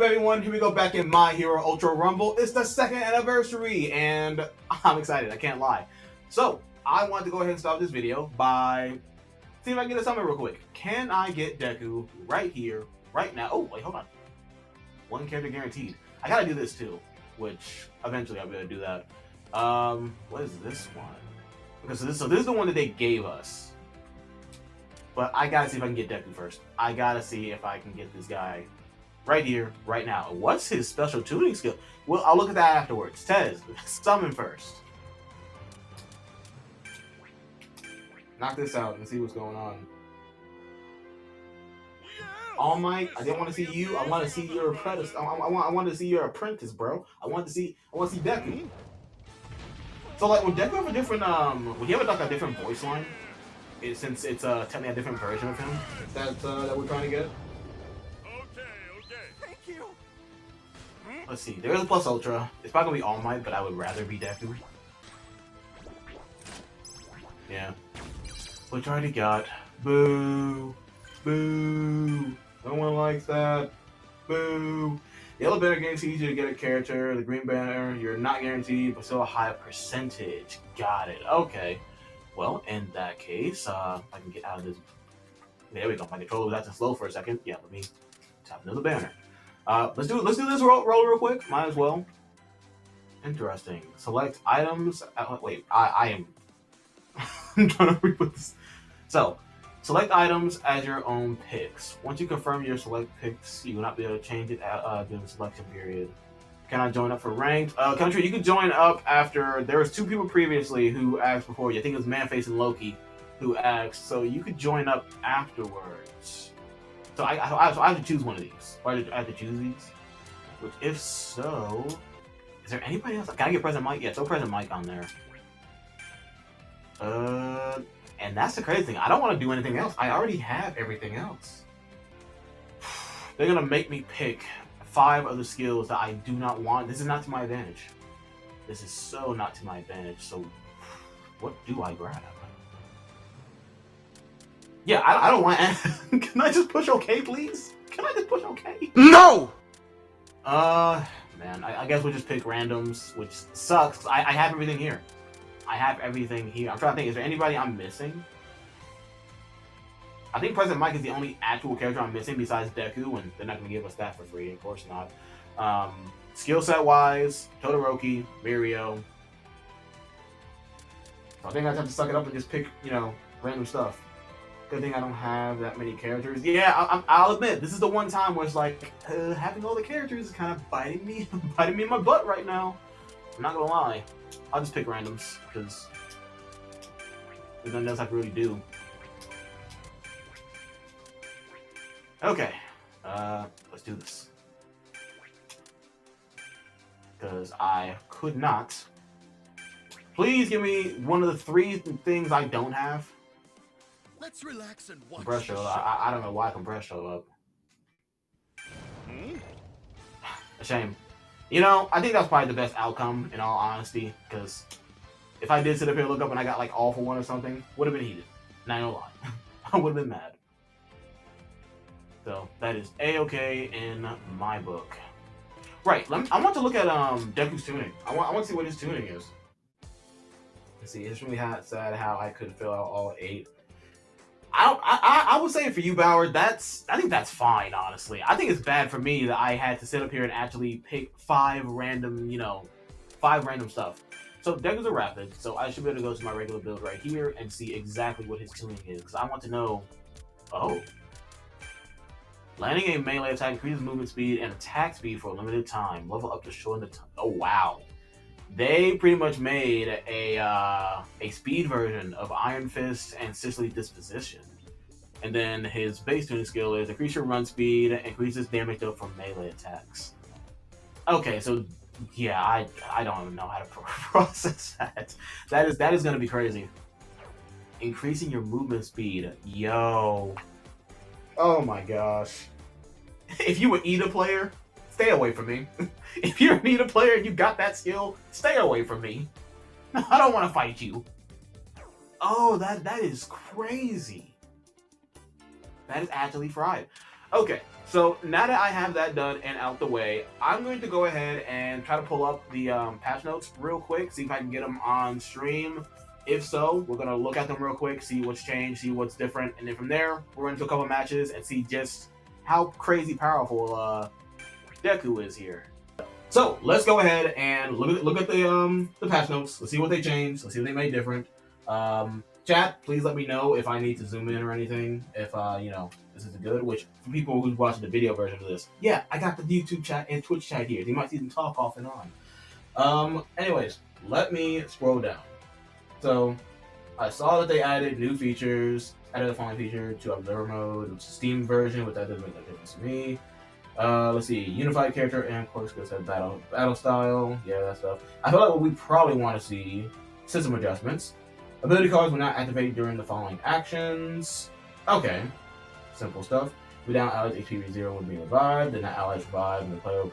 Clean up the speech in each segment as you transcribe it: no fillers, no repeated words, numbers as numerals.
everyone? Here we go back in My Hero Ultra Rumble. It's the 2nd anniversary, and I'm excited. I can't lie. So, I want to go ahead and start this video by seeing if I can get a summon real quick. Can I get Deku right here, right now? Oh, wait, hold on. One character guaranteed. I gotta do this too, which eventually I'll be able to do that. What is this one? Okay, so this is the one that they gave us. But I gotta see if I can get Deku first. I gotta see if I can get this guy right here, right now. What's his special tuning skill? Well, I'll look at that afterwards. Tez, summon first. Knock this out and see what's going on. All Might, I didn't want to see you. I want to see your apprentice. I want to see your apprentice, bro. I want to see Deku. So like, would Deku have a different would he have like a different voice line? Since it's technically a different version of him that we're trying to get. Thank you. Let's see. There is a Plus Ultra. It's probably gonna be All Might, but I would rather be Deku. Yeah. Which I already got. Boo. Boo. No one likes that. Boo. The yellow banner guarantees you to get a character. The green banner, you're not guaranteed, but still a high percentage. Got it. Okay. Well, in that case, I can get out of this. There we go. My controller was acting slow for a second. Yeah, let me tap another banner. Let's do this roll real quick. Might as well. Interesting. Select items. Wait, I am. I'm trying to read this. So, select items as your own picks. Once you confirm your select picks, you will not be able to change it during the selection period. Can I join up for ranked? Country, you can join up after. There was 2 people previously who asked before you. I think it was Manface and Loki who asked. So you could join up afterwards. So I have to choose one of these. Or I have to choose these. Which, if so, is there anybody else? Can I get President Mike? Yeah, throw President Mike on there. And that's the crazy thing. I don't want to do anything else. I already have everything else. They're gonna make me pick 5 of the skills that I do not want. This is not to my advantage. This is so not to my advantage. So, what do I grab? Yeah, I don't want. Can I just push OK, please? Can I just push OK? No! Man, I guess we'll just pick randoms, which sucks. I have everything here. I have everything here. I'm trying to think, is there anybody I'm missing? I think President Mike is the only actual character I'm missing besides Deku, and they're not going to give us that for free, of course not. Skill set wise, Todoroki, Mirio. So I think I have to suck it up and just pick, random stuff. Good thing I don't have that many characters. Yeah, I'll admit, this is the one time where it's like, having all the characters is kind of biting me in my butt right now. I'm not gonna lie. I'll just pick randoms, because there's nothing else I can really do. Okay, let's do this. Because I could not. Please give me one of the 3 things I don't have. Let's relax and watch. Compress show. I don't know why Compress show up. A shame. I think that's probably the best outcome, in all honesty, because if I did sit up here and look up and I got like all for 1 or something, would have been heated. Not gonna lie. I would have been mad. So that is A-okay in my book. Right, I want to look at Deku's tuning. I want to see what his tuning is. Let's see, it's really sad how I couldn't fill out all 8. I would say for you, Bauer, I think that's fine, honestly. I think it's bad for me that I had to sit up here and actually pick 5 random, 5 random stuff. So Deku's a rapid, so I should be able to go to my regular build right here and see exactly what his tuning is, because I want to know. Oh. Landing a melee attack increases movement speed and attack speed for a limited time. Level up to shorten the time. Oh, wow. They pretty much made a speed version of Iron Fist and Sicily Disposition. And then his base tuning skill is increase your run speed, increases damage dealt from melee attacks. Okay, so yeah, I don't even know how to process that. That is gonna be crazy. Increasing your movement speed. Yo. Oh my gosh. If you an Ida player, stay away from me. If you're an Ida player and you got that skill, stay away from me. I don't want to fight you. Oh, that is crazy. That is actually fried. Okay, so now that I have that done and out the way, I'm going to go ahead and try to pull up the patch notes real quick, see if I can get them on stream. If so, we're going to look at them real quick, see what's changed, see what's different, and then from there, we're into a couple matches and see just how crazy powerful Deku is here. So let's go ahead and look at the patch notes. Let's see what they changed. Let's see what they made different. Chat, please let me know if I need to zoom in or anything. If this is good. Which for people who's watching the video version of this, yeah, I got the YouTube chat and Twitch chat here. You might see them talk off and on. Anyways, let me scroll down. So I saw that they added new features. Added the following feature to Observer mode, which is Steam version, which that doesn't make that difference to me. Let's see, unified character and core skill set battle style. Yeah, that stuff. I feel like what we probably want to see system adjustments. Ability cards will not activate during the following actions. Okay, simple stuff. Without allies HP 0 would be revived, then that ally survives, and the player who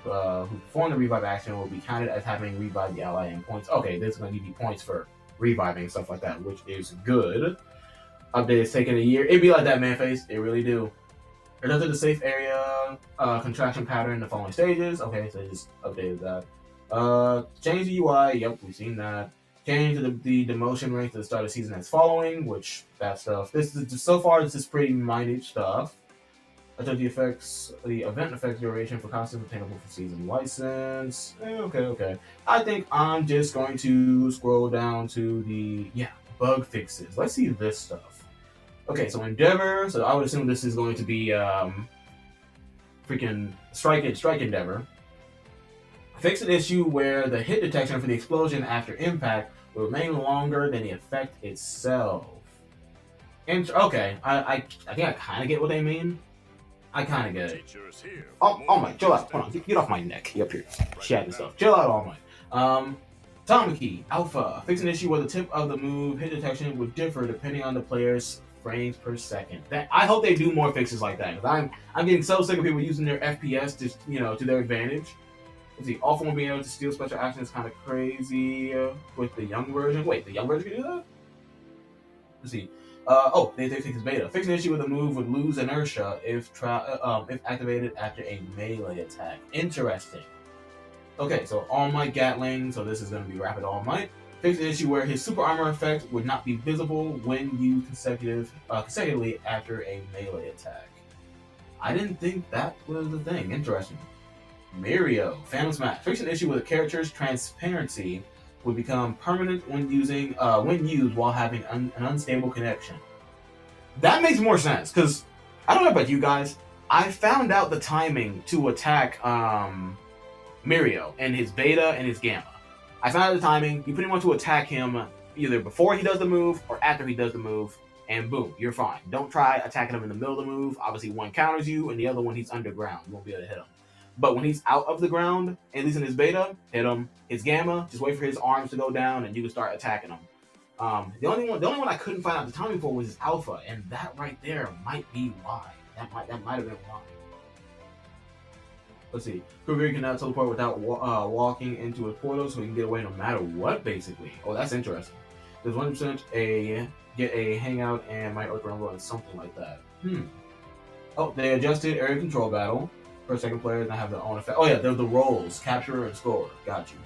performed the revive action will be counted as having revived the ally in points. Okay, this is going to give you points for reviving stuff like that, which is good. Update is taking a year. It'd be like that, man face. It really do. Adjusted the safe area contraction pattern in the following stages. Okay, so they just updated that. Change the UI. Yep, we've seen that. Change the demotion rate to the start of the season as following, which that stuff. This is so far. This is pretty minute stuff. Adjust the effects, the event effect duration for costumes obtainable for season license. Okay. I think I'm just going to scroll down to the bug fixes. Let's see this stuff. Okay, so Endeavor. So I would assume this is going to be freaking Strike Endeavor. Fix an issue where the hit detection for the explosion after impact will remain longer than the effect itself. Okay, I think I kind of get what they mean. I kind of get it. Oh my, chill out. Hold on, get off my neck. You up here, chat and stuff. Chill out, All Might. Tamaki Alpha. Fix an issue where the tip of the move hit detection would differ depending on the player's frames per second. I hope they do more fixes like that, because I'm getting so sick of people using their FPS to their advantage. Let's see, all form being able to steal special action is kind of crazy with the young version. Wait, the young version can do that? Let's see. They fix beta. Fix an issue with a move would lose inertia if activated after a melee attack. Interesting. Okay, so All Might Gatling. So this is going to be Rapid All Might. Fix an issue where his super armor effect would not be visible when used consecutively after a melee attack. I didn't think that was the thing. Interesting. Mario, Phantom Smash. Fix an issue with a character's transparency would become permanent when used while having an unstable connection. That makes more sense, because I don't know about you guys. I found out the timing to attack Mario and his beta and his gamma. I found out the timing. You pretty much want to attack him either before he does the move or after he does the move, and boom, you're fine. Don't try attacking him in the middle of the move. Obviously, one counters you, and the other one he's underground. You won't be able to hit him. But when he's out of the ground, at least in his beta, hit him. His gamma, just wait for his arms to go down, and you can start attacking him. The only one I couldn't find out the timing for was his alpha, and that right there might be why. That might have been why. Let's see. Kuguri can now teleport without walking into a portal, so he can get away no matter what, basically. Oh, that's interesting. There's 1% get a hangout and might Earth Rumble and something like that. Oh, they adjusted area control battle. First, second players now have their own effect. Oh yeah, they're the roles, capturer and scorer. Got you.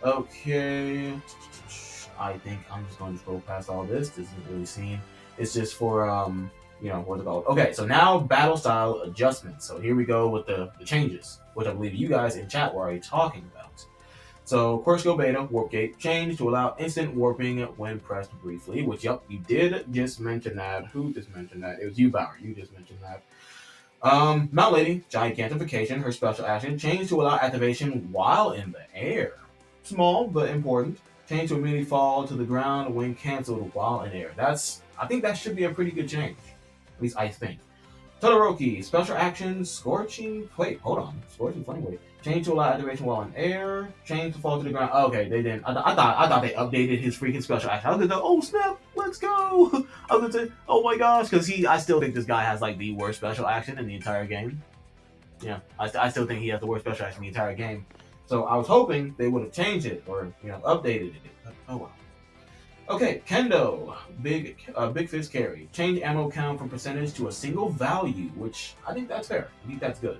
Okay. I think I'm just going to scroll past all this. This isn't really seen. It's just for what's it called? Okay, so now battle style adjustments. So here we go with the changes, which I believe you guys in chat were already talking about. So Core Skill Beta Warp Gate changed to allow instant warping when pressed briefly. Which you did just mention that. Who just mentioned that? It was you, Bauer. You just mentioned that. Mount Lady, Gigantification, her special action, changed to allow activation while in the air. Small, but important. Change to immediately fall to the ground when cancelled while in air. I think that should be a pretty good change. At least I think. Todoroki, special action, Scorching Flame Wave. Change to allow activation while in air. Change to fall to the ground. Okay, they didn't. I thought they updated his freaking special action. I was gonna say, oh snap, let's go. I was gonna say, oh my gosh, because I still think this guy has like the worst special action in the entire game. Yeah, I still think he has the worst special action in the entire game. So I was hoping they would have changed it or updated it. But, oh well. Okay, Kendo, big fist carry. Change ammo count from percentage to a single value, which I think that's fair. I think that's good.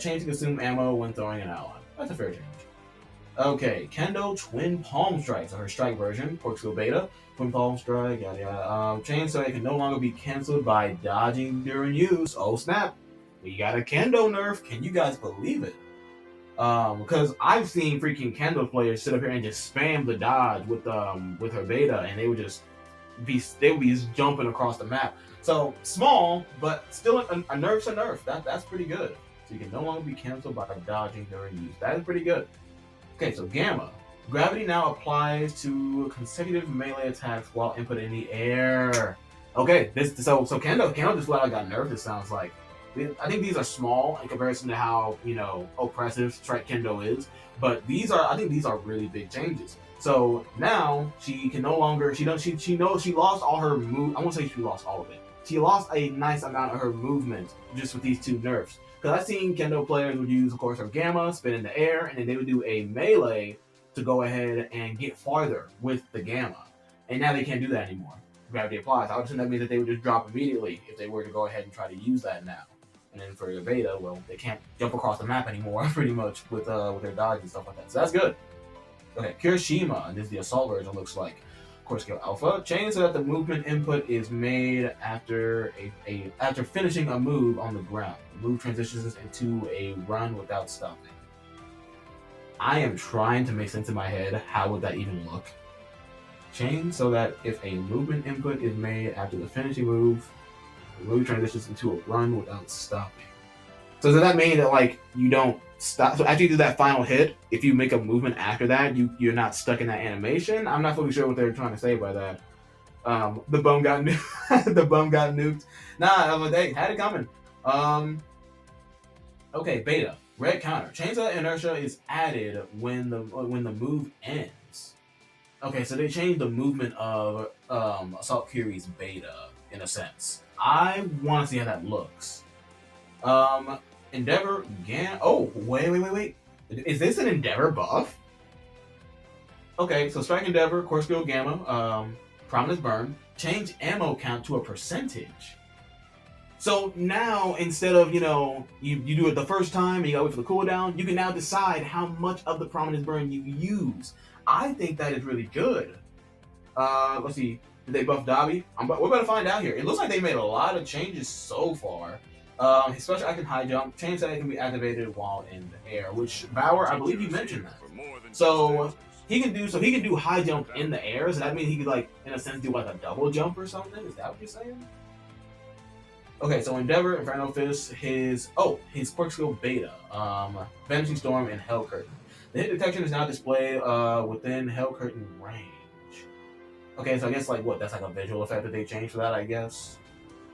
Change to consume ammo when throwing an ally. That's a fair change. Okay, Kendo Twin Palm Strike, so her strike version, Corkscrew Beta, Twin Palm Strike, yada yada. Change so it can no longer be cancelled by dodging during use. Oh snap! We got a Kendo nerf. Can you guys believe it? Because I've seen freaking Kendo players sit up here and just spam the dodge with her beta, and they would be just jumping across the map. So small, but still a nerf's a nerf. That's pretty good. So you can no longer be cancelled by dodging during use. That is pretty good. Okay, so Gamma. Gravity now applies to consecutive melee attacks while input in the air. Okay, so Kendo just flat out got nerfed. It sounds like. I think these are small in comparison to how oppressive Strike Kendo is, but I think these are really big changes. So now she can no longer she knows she lost all her move. I won't say she lost all of it. She lost a nice amount of her movement just with these two nerfs. Because I've seen Kendo players would use, of course, her Gamma, spin in the air, and then they would do a melee to go ahead and get farther with the Gamma. And now they can't do that anymore. Gravity applies. I would assume that means that they would just drop immediately if they were to go ahead and try to use that now. And then for the beta, well, they can't jump across the map anymore, pretty much, with their dodge and stuff like that. So that's good. Okay, Kirishima, and this is the assault version, looks like. Core skill alpha, change so that the movement input is made after after finishing a move on the ground. The move transitions into a run without stopping. I am trying to make sense in my head. How would that even look? Change so that if a movement input is made after the finishing move, the move transitions into a run without stopping. So does that mean that like you don't stop? So after you do that final hit, if you make a movement after that, you're not stuck in that animation. I'm not fully sure what they're trying to say by that. The bum got nuked. The bum got nuked. Nah, they had it coming. Okay, beta red counter. Change of inertia is added when the move ends. Okay, so they changed the movement of Assault Fury's beta in a sense. I want to see how that looks. Endeavor Gan. Oh, wait. Is this an Endeavor buff? Okay, so Strike Endeavor, Core Skill Gamma, Prominence Burn, change ammo count to a percentage. So now, instead of, you do it the first time and you gotta wait for the cooldown, you can now decide how much of the Prominence Burn you use. I think that is really good. Let's see. Did they buff Dobby? We're about to find out here. It looks like they made a lot of changes so far. His special action high jump, change that it can be activated while in the air, which Bauer, I believe you mentioned that. So he can do high jump in the air. So that means he could like in a sense do like a double jump or something. Is that what you're saying? Okay, so Endeavor, Inferno Fist, his Quirk Skill Beta, Vanishing Storm, and Hell Curtain. The hit detection is now displayed within Hell Curtain range. Okay, so I guess like what? That's like a visual effect that they changed for that, I guess.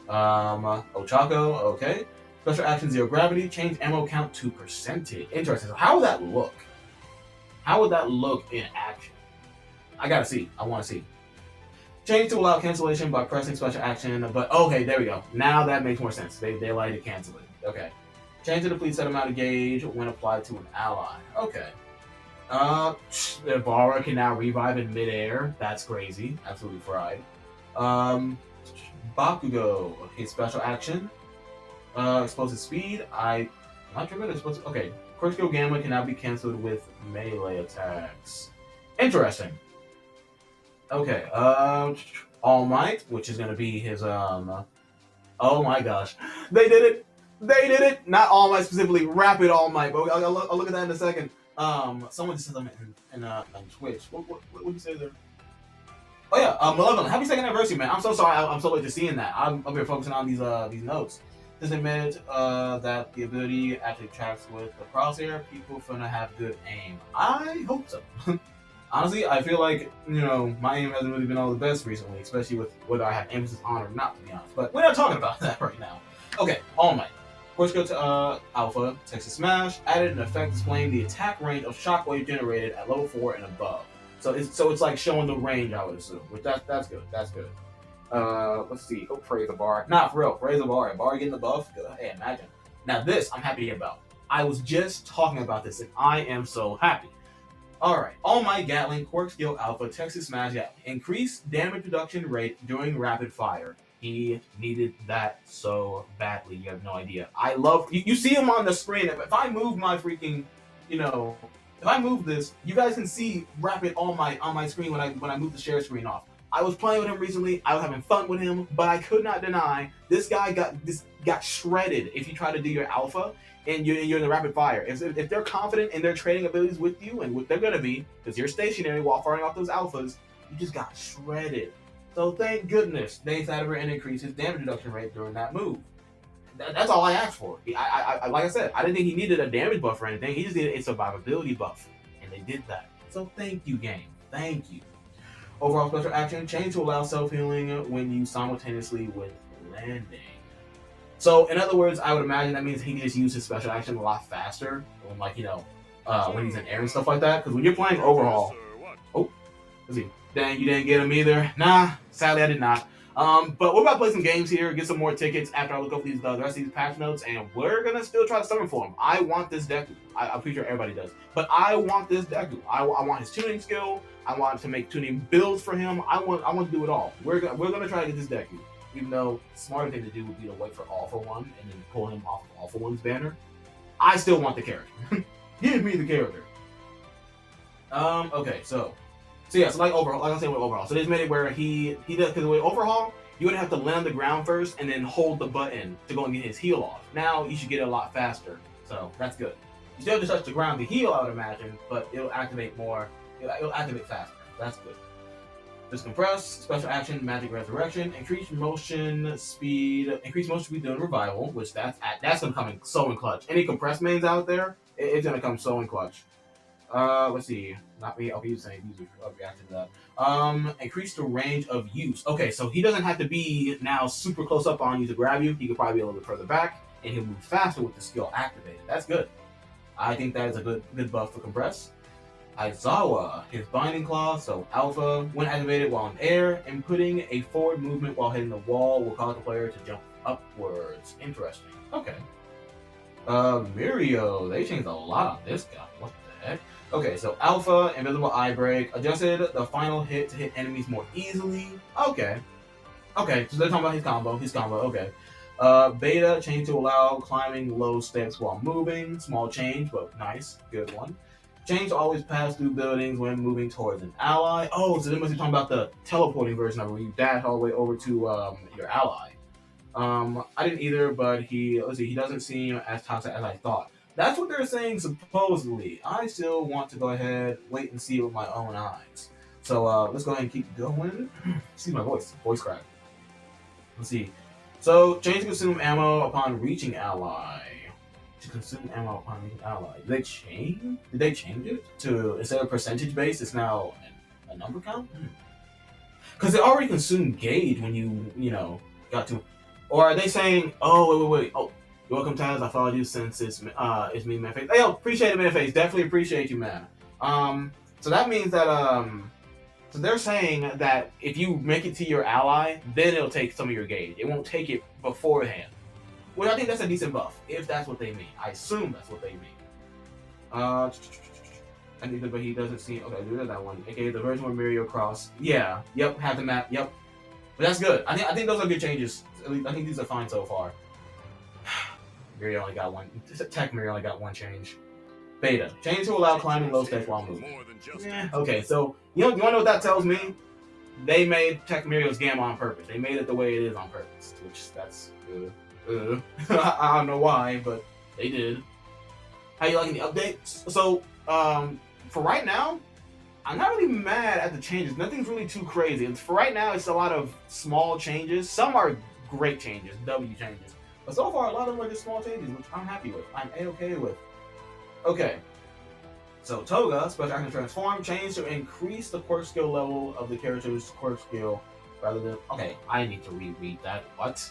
Ochako, okay. Special action Zero Gravity, change ammo count to percentage. Interesting. So how would that look? How would that look in action? I gotta see. I want to see. Change to allow cancellation by pressing special action, but okay, there we go. Now that makes more sense. They allow you to cancel it. Okay. Change to deplete set amount of gauge when applied to an ally. Okay. The Barra can now revive in midair. That's crazy. Absolutely fried. Bakugo, his special action. Explosive speed. I'm not sure what it's supposed to. Okay. Quick Skill Gamma can now be cancelled with melee attacks. Interesting. Okay, All Might, which is gonna be his oh my gosh, they did it! Not All Might specifically, Rapid All Might, but I'll look at that in a second. Someone just said them in Twitch. What did you say there? Oh yeah, Malevolent. Happy second anniversary, man. I'm so sorry. I'm so late to seeing that. I'm up here focusing on these notes. This admit that the ability actually tracks with the crosshair. People finna have good aim. I hope so. Honestly, I feel like, my aim hasn't really been all the best recently, especially with whether I have emphasis on or not, to be honest. But we're not talking about that right now. Okay, All Might. First go to Alpha, Texas Smash, added an effect displaying the attack range of shockwave generated at level 4 and above. So it's like showing the range, I would assume, which that's good. That's good. Let's see. Oh, praise the bar. Nah, for real, praise the bar. Bar getting the buff? Good. Hey, imagine. Now this, I'm happy about. I was just talking about this, and I am so happy. Alright, All Might Gatling Quirk Skill Alpha Texas Smash Gatling. Increased damage reduction rate during rapid fire. He needed that so badly, you have no idea. I love you see him on the screen. If I move my freaking, you know, if I move this, you guys can see Rapid All Might on my screen when I move the share screen off. I was playing with him recently. I was having fun with him, but I could not deny this guy got shredded if you try to do your alpha and you're in the rapid fire. If they're confident in their trading abilities with you, and what they're gonna be, because you're stationary while firing off those alphas, you just got shredded. So thank goodness they decided to increase his damage reduction rate during that move. That's all I asked for. Like I said, I didn't think he needed a damage buff or anything. He just needed a survivability buff, and they did that. So thank you, game. Thank you. Overall special action, change to allow self-healing when you simultaneously with landing. So, in other words, I would imagine that means he can just use his special action a lot faster, when, like, when he's in air and stuff like that. Because when you're playing Overhaul, oh, let's see, dang, you didn't get him either. Nah, sadly I did not. But we're about to play some games here, get some more tickets after I look over the rest of these patch notes, and we're gonna still try to summon for him. I want this Deku. I'm pretty sure everybody does, but I want this Deku. I want his tuning skill. I want to make tuning builds for him. I want to do it all. We're gonna try to get this Deku. Even though the smarter thing to do would be to wait for All For One and then pull him off of All For One's banner. I still want the character. Give me the character. Okay, so yeah, so like Overhaul, like I said with Overhaul. So they just made it where he does, because with Overhaul, you would have to land on the ground first and then hold the button to go and get his heal off. Now you should get it a lot faster, so that's good. You still have to touch the ground to heal, I would imagine, but it'll activate more. It'll activate faster. That's good. There's Compress, Special Action, Magic Resurrection, Increase motion speed during Revival, which that's gonna come in so in clutch. Any Compress mains out there, it's gonna come so in clutch. Let's see. Not me. I'll use the same user reaction to that. Increase the range of use. Okay, so he doesn't have to be now super close up on you to grab you. He could probably be a little bit further back, and he'll move faster with the skill activated. That's good. I think that is a good buff for Compress. Aizawa, his Binding Claw, so Alpha, when activated while in air, and putting a forward movement while hitting the wall will cause the player to jump upwards. Interesting. Okay. Mirio, they changed a lot on this guy. What the heck? Okay, so Alpha, Invisible Eye Break, adjusted the final hit to hit enemies more easily. Okay. Okay, so they're talking about his combo, okay. Beta, change to allow climbing low steps while moving. Small change, but nice. Good one. Change to always pass through buildings when moving towards an ally. Oh, so they must be talking about the teleporting version of it, where you dash all the way over to your ally. I didn't either, but he doesn't seem as toxic as I thought. That's what they're saying supposedly. I still want to go ahead, wait and see with my own eyes. So let's go ahead and keep going. See my voice crack. Let's see. So change to consume ammo upon reaching ally. To consume ammo upon reaching ally. Did they change it to, instead of percentage based, it's now a number count? Because they already consumed gauge when you got to. Or are they saying, oh wait. Oh, welcome Taz, I followed you since it's me, Manface. Hey, yo, appreciate it, Manface. Definitely appreciate you, man. So that means that so they're saying that if you make it to your ally, then it'll take some of your gauge. It won't take it beforehand. Well, I think that's a decent buff, if that's what they mean. I assume that's what they mean. But he doesn't see. Okay, there's that one. Okay, the version where Mirio cross. Yeah. Yep. Have the map. Yep. But that's good. I think those are good changes. At least I think these are fine so far. Mirio only got one. Tech Mirio only got one change. Beta. Change to allow climbing low steps while moving. Yeah. Okay. So you want to know what that tells me? They made Tech Mirio's Gamma on purpose. They made it the way it is on purpose, which that's good. I don't know why, but they did. How you liking the updates? So, for right now, I'm not really mad at the changes. Nothing's really too crazy. For right now, it's a lot of small changes. Some are great changes, W changes. But so far, a lot of them are just small changes, which I'm happy with. I'm A-okay with. Okay. So, Toga, Special Action Transform, change to increase the quirk skill level of the character's quirk skill rather than... Okay, I need to reread that. What?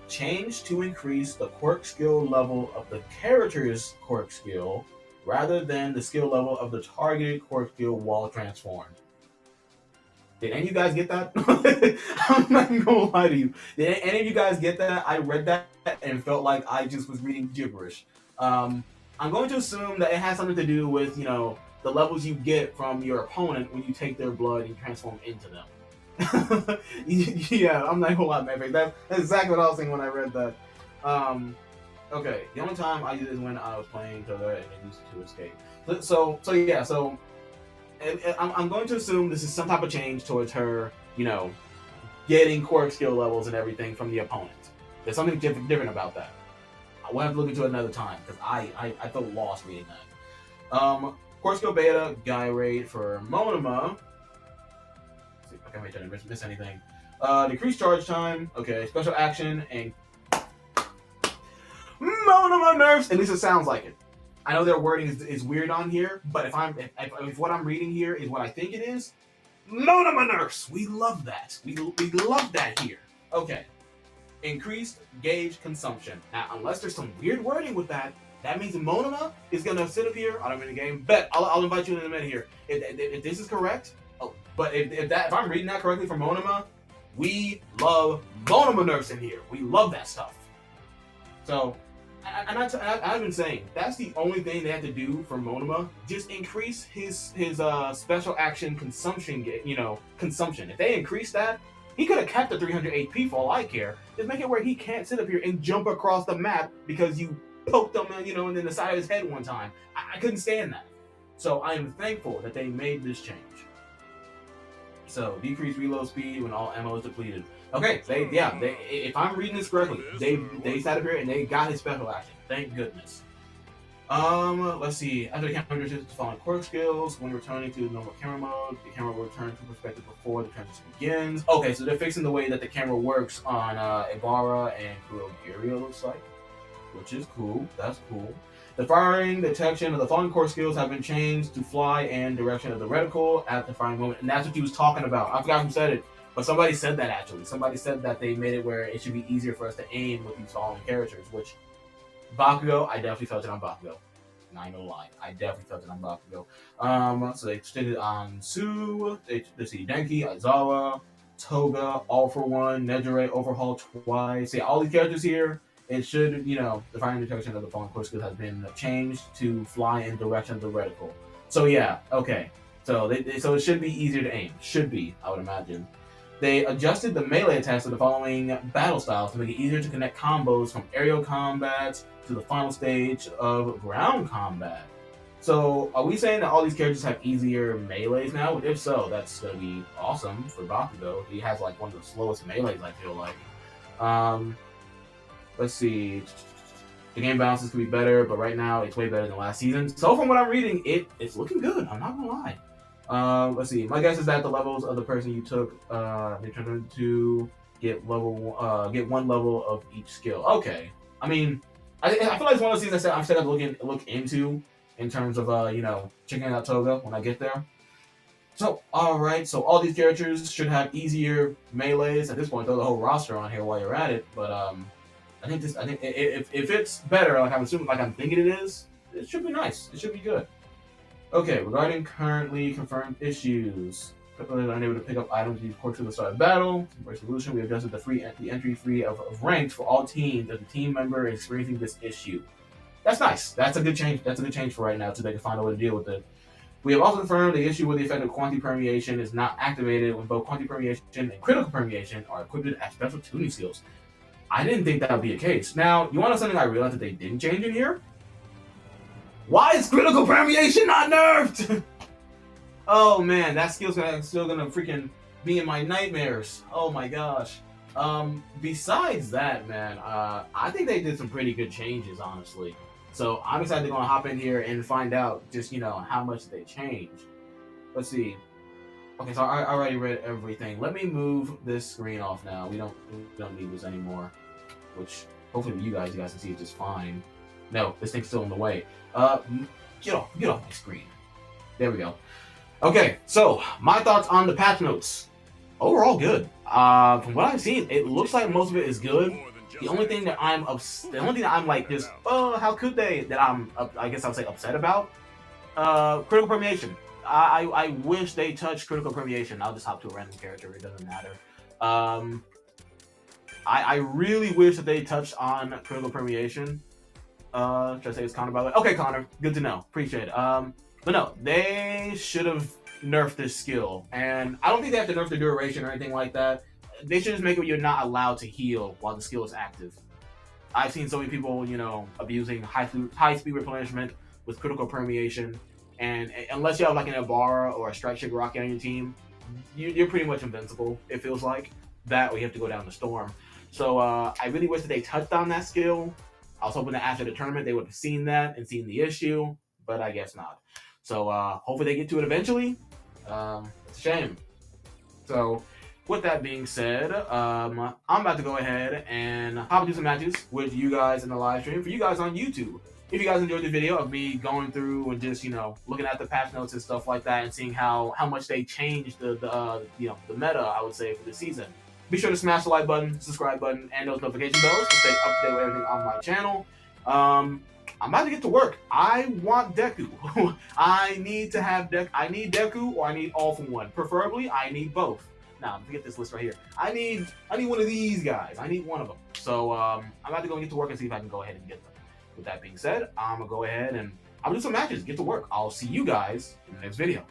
Change to increase the quirk skill level of the character's quirk skill rather than the skill level of the targeted quirk skill while transformed. Did any of you guys get that? I'm not even gonna lie to you. Did any of you guys get that? I read that and felt like I just was reading gibberish. I'm going to assume that it has something to do with, the levels you get from your opponent when you take their blood and transform into them. Yeah, I'm not gonna lie, man. That's exactly what I was thinking when I read that. Okay, the only time I did is when I was playing Toga and it used to escape. So yeah, so I'm going to assume this is some type of change towards her, getting quirk skill levels and everything from the opponent. There's something different about that. We'll have to look into it another time because I felt lost reading that. Quirk skill beta, Guy Raid for Monoma. Let's see if I can make sure I didn't miss anything. Decreased charge time. Okay, special action and Monoma nerfs. At least it sounds like it. I know their wording is weird on here, but if what I'm reading here is what I think it is, Monoma nerfs. We love that. We love that here. Okay. Increased gauge consumption. Now, unless there's some weird wording with that, that means Monoma is gonna sit up here. I don't mean the game, but I'll invite you in a minute here. If this is correct, but if I'm reading that correctly for Monoma, we love Monoma nerfs in here. We love that stuff. So. And I've been saying that's the only thing they have to do for Monoma. Just increase his special action consumption. Consumption. If they increase that, he could have kept the 300 HP for all I care. Just make it where he can't sit up here and jump across the map because you poked him, in the side of his head one time. I couldn't stand that. So I am thankful that they made this change. So decrease reload speed when all ammo is depleted. Okay, if I'm reading this correctly, they sat up here and they got his special action. Thank goodness. Let's see. After the camera transitions to following quirk skills, when returning to normal camera mode, the camera will return to perspective before the transition begins. Okay, so they're fixing the way that the camera works on Ibarra and Kurogirio, looks like, which is cool. That's cool. The firing detection of the falling core skills have been changed to fly and direction of the reticle at the firing moment, and that's what he was talking about. I forgot who said it, but somebody said that actually. Somebody said that they made it where it should be easier for us to aim with these falling characters, which Bakugo, I definitely felt it on Bakugo. Not gonna lie, I definitely felt it on Bakugo. So they extended on Su, let's see, Denki, Aizawa, Toga, All for One, Nejire overhauled twice. Yeah, all these characters here. It should, the firing detection of the falling core skill has been changed to fly in direction of the reticle. So yeah, okay. So so it should be easier to aim. Should be, I would imagine. They adjusted the melee attacks to the following battle styles to make it easier to connect combos from aerial combat to the final stage of ground combat. So are we saying that all these characters have easier melees now? If so, that's gonna be awesome for Bakugo. He has like one of the slowest melees, I feel like. Let's see. The game balances could be better, but right now it's way better than last season. So from what I'm reading, it's looking good. I'm not gonna lie. Let's see. My guess is that the levels of the person you took, they turned to get one level of each skill. Okay. I mean, I feel like it's one of those things I'm still gonna look into in terms of checking out Toga when I get there. So alright, so all these characters should have easier melees. At this point, throw the whole roster on here while you're at it, but I think if it's better, like I'm thinking it is, it should be nice. It should be good. Okay, regarding currently confirmed issues, players are unable to pick up items used core to the start of battle. For solution, we adjusted the entry fee of ranked for all teams that the team member is experiencing this issue. That's nice. That's a good change. That's a good change for right now, so they can find a way to deal with it. We have also confirmed the issue with the effect of quantity permeation is not activated when both quantity permeation and critical permeation are equipped as special tuning skills. I didn't think that would be the case. Now, you want to know something I realized that they didn't change in here? Why is critical permeation not nerfed? Oh man, that skill's still gonna freaking be in my nightmares. Oh my gosh. Besides that, man, I think they did some pretty good changes, honestly. So I'm excited to go and hop in here and find out just how much they changed. Let's see. Okay, so I already read everything. Let me move this screen off now. We don't need this anymore. Which hopefully you guys can see it just fine. No, this thing's still in the way. Get off my screen. There we go. Okay, so my thoughts on the patch notes. Overall, good. From what I've seen, it looks like most of it is good. The only thing that I'm like just how could they that I guess I would say upset about critical permeation. I wish they touched critical permeation. I'll just hop to a random character. It doesn't matter. I really wish that they touched on critical permeation. Should I say it's Connor, by the way? Okay, Connor. Good to know. Appreciate it. But no, they should have nerfed this skill. And I don't think they have to nerf the duration or anything like that. They should just make it where you're not allowed to heal while the skill is active. I've seen so many people, abusing high speed replenishment with critical permeation. And unless you have like an Ibarra or a Strike Shigaraki on your team, you're pretty much invincible, it feels like. That or you have to go down the storm. So I really wish that they touched on that skill. I was hoping that after the tournament they would have seen that and seen the issue, but I guess not. So hopefully they get to it eventually. It's a shame. So with that being said, I'm about to go ahead and hop into some matches with you guys in the live stream for you guys on YouTube. If you guys enjoyed the video of me going through and just looking at the patch notes and stuff like that and seeing how much they changed the meta, I would say, for the season, be sure to smash the like button, subscribe button, and those notification bells to stay up to date with everything on my channel. I'm about to get to work. I want Deku. I need to have Deku. I need Deku or I need all from one. Preferably, I need both. Now, forget this list right here. I need one of these guys. I need one of them. So I'm about to go and get to work and see if I can go ahead and get them. With that being said, I'm gonna go ahead and I'm gonna do some matches. Get to work. I'll see you guys in the next video.